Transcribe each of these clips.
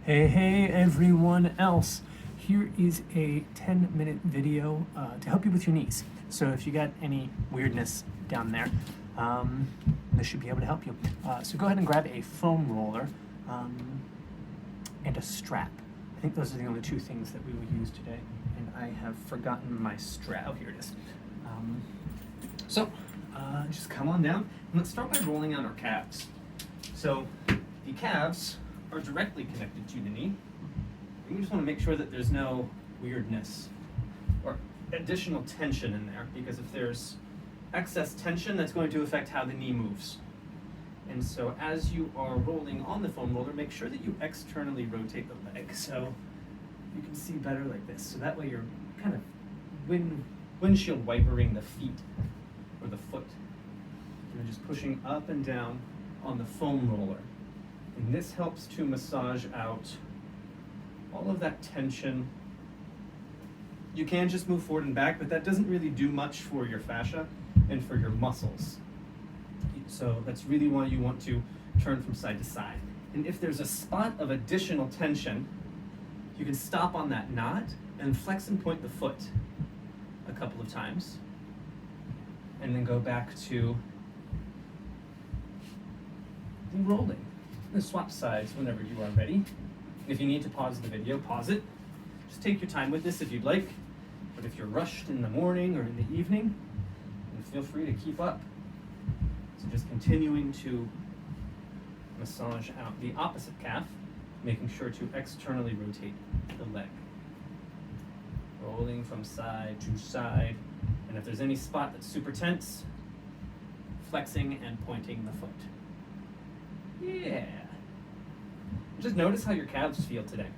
Hey everyone else. Here is a 10-minute video to help you with your knees. So if you got any weirdness down there, this should be able to help you. So go ahead and grab a foam roller and a strap. I think those are the only two things that we will use today. And I have forgotten my strap. Oh, here it is. Just come on down and let's start by rolling out our calves. So the calves are directly connected to the knee. And we just want to make sure that there's no weirdness or additional tension in there, because if there's excess tension, that's going to affect how the knee moves. And so as you are rolling on the foam roller, make sure that you externally rotate the leg so you can see better like this. So that way you're kind of windshield wipering the feet or the foot. You're just pushing up and down on the foam roller. And this helps to massage out all of that tension. You can just move forward and back, but that doesn't really do much for your fascia and for your muscles. So that's really why you want to turn from side to side. And if there's a spot of additional tension, you can stop on that knot and flex and point the foot a couple of times. And then go back to the rolling. And swap sides whenever you are ready. If you need to pause the video, pause it. Just take your time with this if you'd like. But if you're rushed in the morning or in the evening, then feel free to keep up. So just continuing to massage out the opposite calf, making sure to externally rotate the leg. Rolling from side to side. And if there's any spot that's super tense, flexing and pointing the foot. Yeah. Just notice how your calves feel today.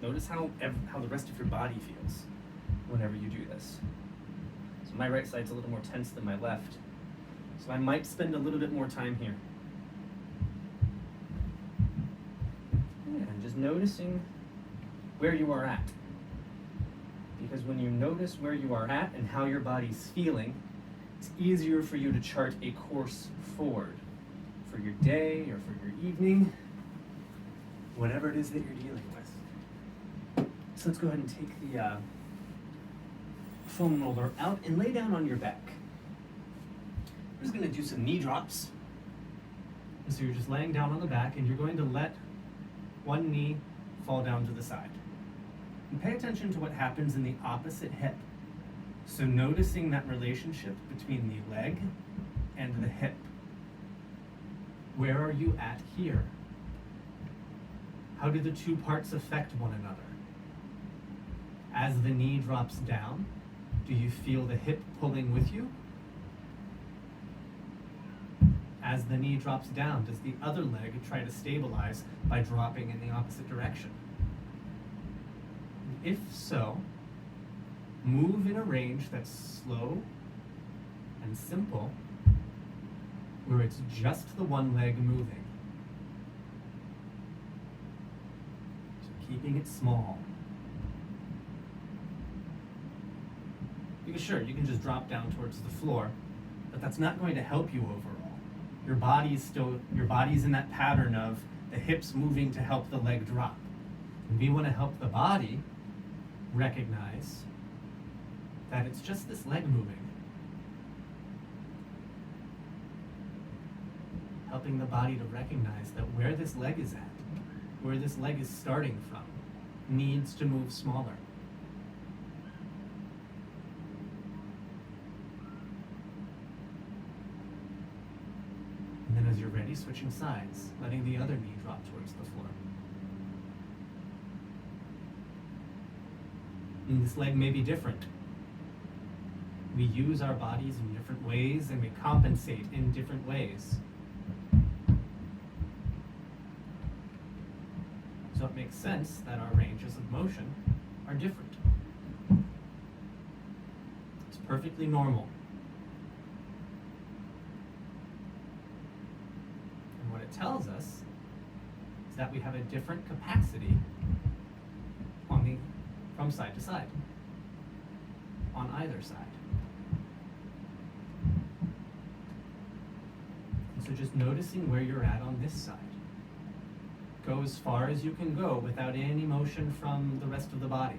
Notice how the rest of your body feels whenever you do this. So my right side's a little more tense than my left. So I might spend a little bit more time here. Yeah, and just noticing where you are at. Because when you notice where you are at and how your body's feeling, it's easier for you to chart a course forward for your day or for your evening, whatever it is that you're dealing with. So let's go ahead and take the foam roller out and lay down on your back. We're just going to do some knee drops. And so you're just laying down on the back and you're going to let one knee fall down to the side. And pay attention to what happens in the opposite hip. So noticing that relationship between the leg and the hip. Where are you at here? How do the two parts affect one another? As the knee drops down, do you feel the hip pulling with you? As the knee drops down, does the other leg try to stabilize by dropping in the opposite direction? If so, move in a range that's slow and simple, where it's just the one leg moving. So keeping it small. Because sure, you can just drop down towards the floor, but that's not going to help you overall. Your body's in that pattern of the hips moving to help the leg drop. And we want to help the body recognize that it's just this leg moving. Helping the body to recognize that where this leg is at, where this leg is starting from, needs to move smaller. And then as you're ready, switching sides, letting the other knee drop towards the floor. And this leg may be different. We use our bodies in different ways and we compensate in different ways. So it makes sense that our ranges of motion are different. It's perfectly normal. And what it tells us is that we have a different capacity from side to side, on either side. And so just noticing where you're at on this side. Go as far as you can go without any motion from the rest of the body.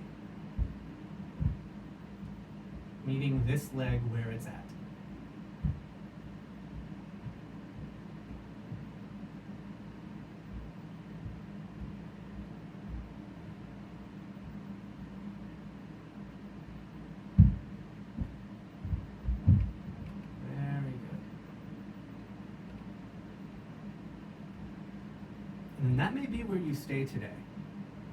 Meeting this leg where it's at. Very good. And that may be where you stay today.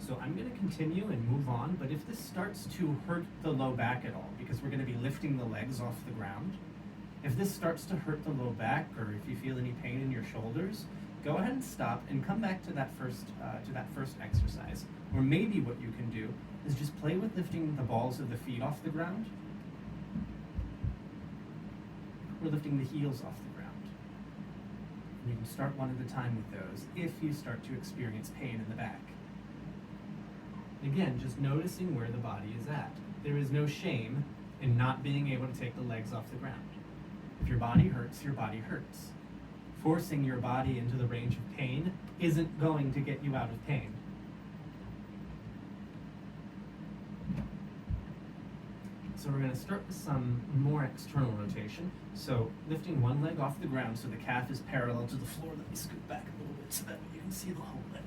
So I'm going to continue and move on, but if this starts to hurt the low back at all, because we're going to be lifting the legs off the ground, if this starts to hurt the low back, or if you feel any pain in your shoulders, go ahead and stop and come back to that first exercise. Or maybe what you can do is just play with lifting the balls of the feet off the ground, or lifting the heels off the ground. And you can start one at a time with those if you start to experience pain in the back. Again, just noticing where the body is at. There is no shame in not being able to take the legs off the ground. If your body hurts, your body hurts. Forcing your body into the range of pain isn't going to get you out of pain. So we're going to start with some more external rotation. So lifting one leg off the ground so the calf is parallel to the floor. Let me scoot back a little bit so that way you can see the whole leg.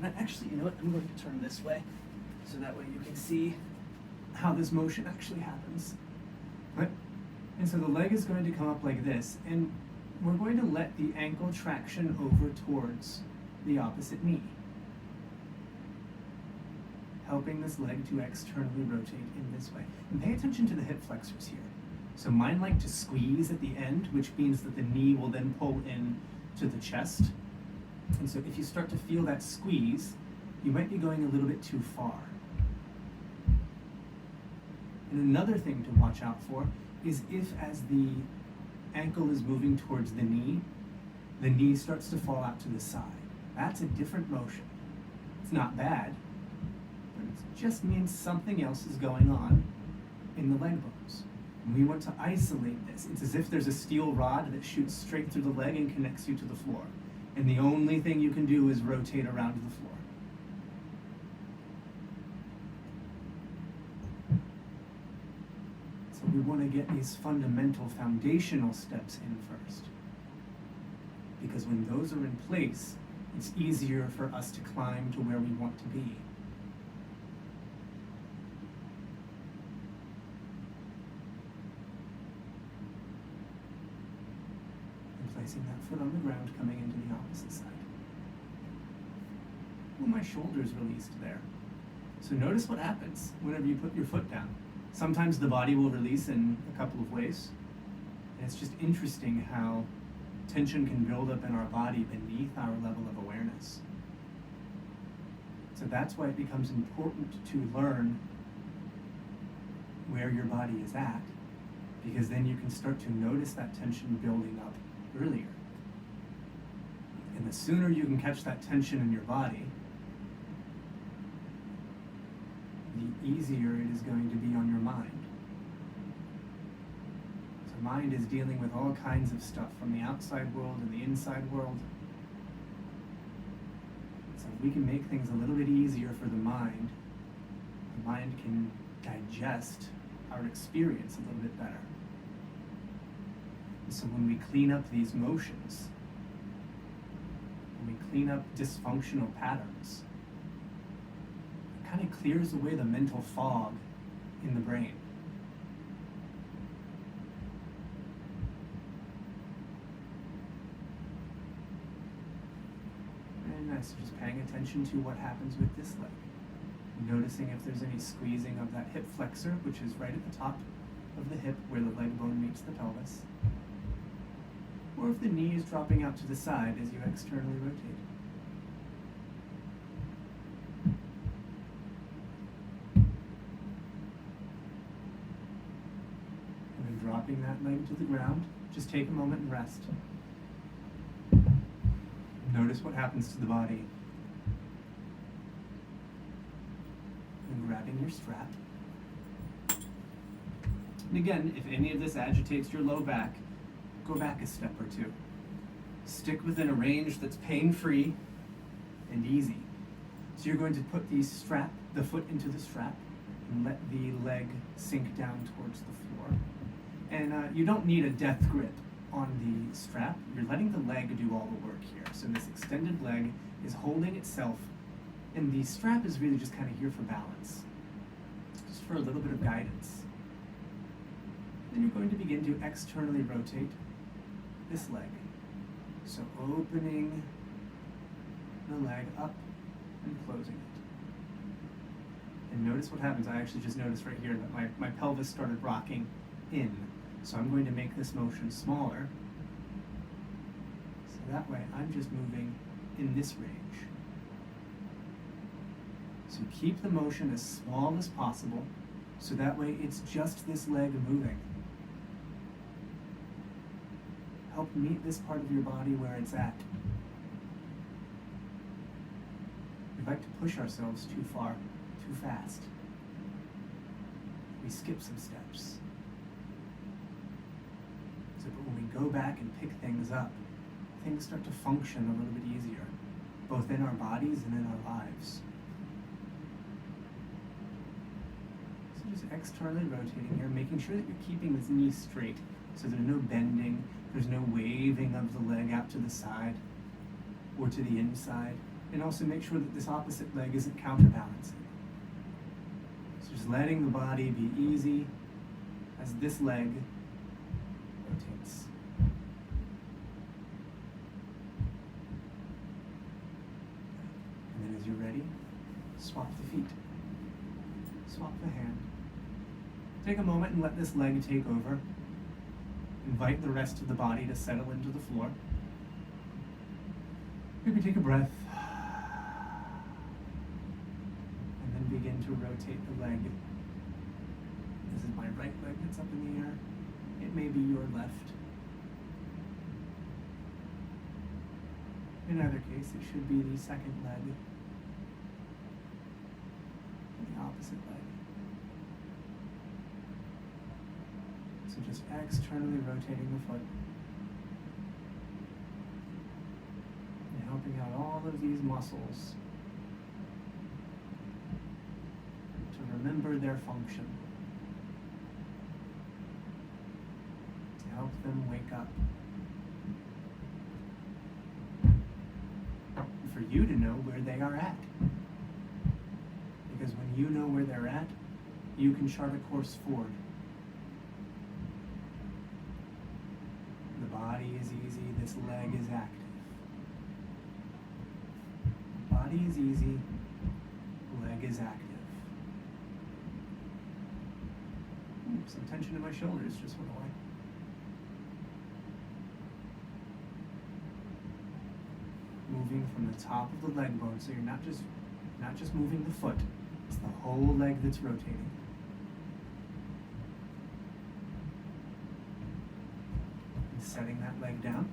And actually, you know what? I'm going to turn this way so that way you can see how this motion actually happens. Right? And so the leg is going to come up like this, and we're going to let the ankle traction over towards the opposite knee, helping this leg to externally rotate in this way. And pay attention to the hip flexors here. So mine like to squeeze at the end, which means that the knee will then pull in to the chest. And so if you start to feel that squeeze, you might be going a little bit too far. And another thing to watch out for is if, as the ankle is moving towards the knee starts to fall out to the side. That's a different motion. It's not bad, but it just means something else is going on in the leg bones. And we want to isolate this. It's as if there's a steel rod that shoots straight through the leg and connects you to the floor. And the only thing you can do is rotate around the floor. So we want to get these fundamental foundational steps in first. Because when those are in place, it's easier for us to climb to where we want to be. Placing that foot on the ground, coming into the opposite side. Well, my shoulder's released there. So notice what happens whenever you put your foot down. Sometimes the body will release in a couple of ways. And it's just interesting how tension can build up in our body beneath our level of awareness. So that's why it becomes important to learn where your body is at, because then you can start to notice that tension building up earlier. And the sooner you can catch that tension in your body, the easier it is going to be on your mind. So mind is dealing with all kinds of stuff from the outside world and the inside world. So if we can make things a little bit easier for the mind can digest our experience a little bit better. So when we clean up these motions, when we clean up dysfunctional patterns, it kind of clears away the mental fog in the brain. Very nice. So just paying attention to what happens with this leg. Noticing if there's any squeezing of that hip flexor, which is right at the top of the hip where the leg bone meets the pelvis. Or if the knee is dropping out to the side as you externally rotate. And then dropping that leg to the ground, just take a moment and rest. Notice what happens to the body. And grabbing your strap. And again, if any of this agitates your low back, go back a step or two. Stick within a range that's pain-free, and easy. So you're going to put the foot into the strap, and let the leg sink down towards the floor. And you don't need a death grip on the strap. You're letting the leg do all the work here. So this extended leg is holding itself, and the strap is really just kind of here for balance, just for a little bit of guidance. Then you're going to begin to externally rotate this leg. So opening the leg up and closing it. And notice what happens. I actually just noticed right here that my pelvis started rocking in. So I'm going to make this motion smaller. So that way I'm just moving in this range. So keep the motion as small as possible, so that way it's just this leg moving. Help meet this part of your body where it's at. We like to push ourselves too far, too fast. We skip some steps. But when we go back and pick things up, things start to function a little bit easier, both in our bodies and in our lives. So just externally rotating here, making sure that you're keeping this knee straight, so there's no bending, there's no waving of the leg out to the side or to the inside, and also make sure that this opposite leg isn't counterbalancing. So just letting the body be easy as this leg rotates. And then as you're ready, swap the feet. Swap the hand. Take a moment and let this leg take over. Invite the rest of the body to settle into the floor. Maybe take a breath. And then begin to rotate the leg. This is my right leg that's up in the air. It may be your left. In either case, it should be the second leg, and the opposite leg. So just externally rotating the foot, and helping out all of these muscles to remember their function. Help them wake up. For you to know where they are at. Because when you know where they're at, you can chart a course forward. The body is easy, this leg is active. Body is easy, leg is active. Some tension in my shoulders just went away. Moving from the top of the leg bone, so you're not just moving the foot, it's the whole leg that's rotating. And setting that leg down.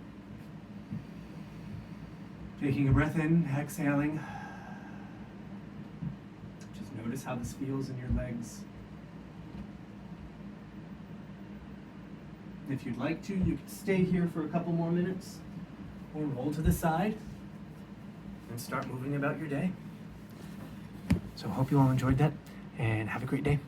Taking a breath in, exhaling. Just notice how this feels in your legs. If you'd like to, you can stay here for a couple more minutes, or roll to the side and start moving about your day. So I hope you all enjoyed that, and have a great day.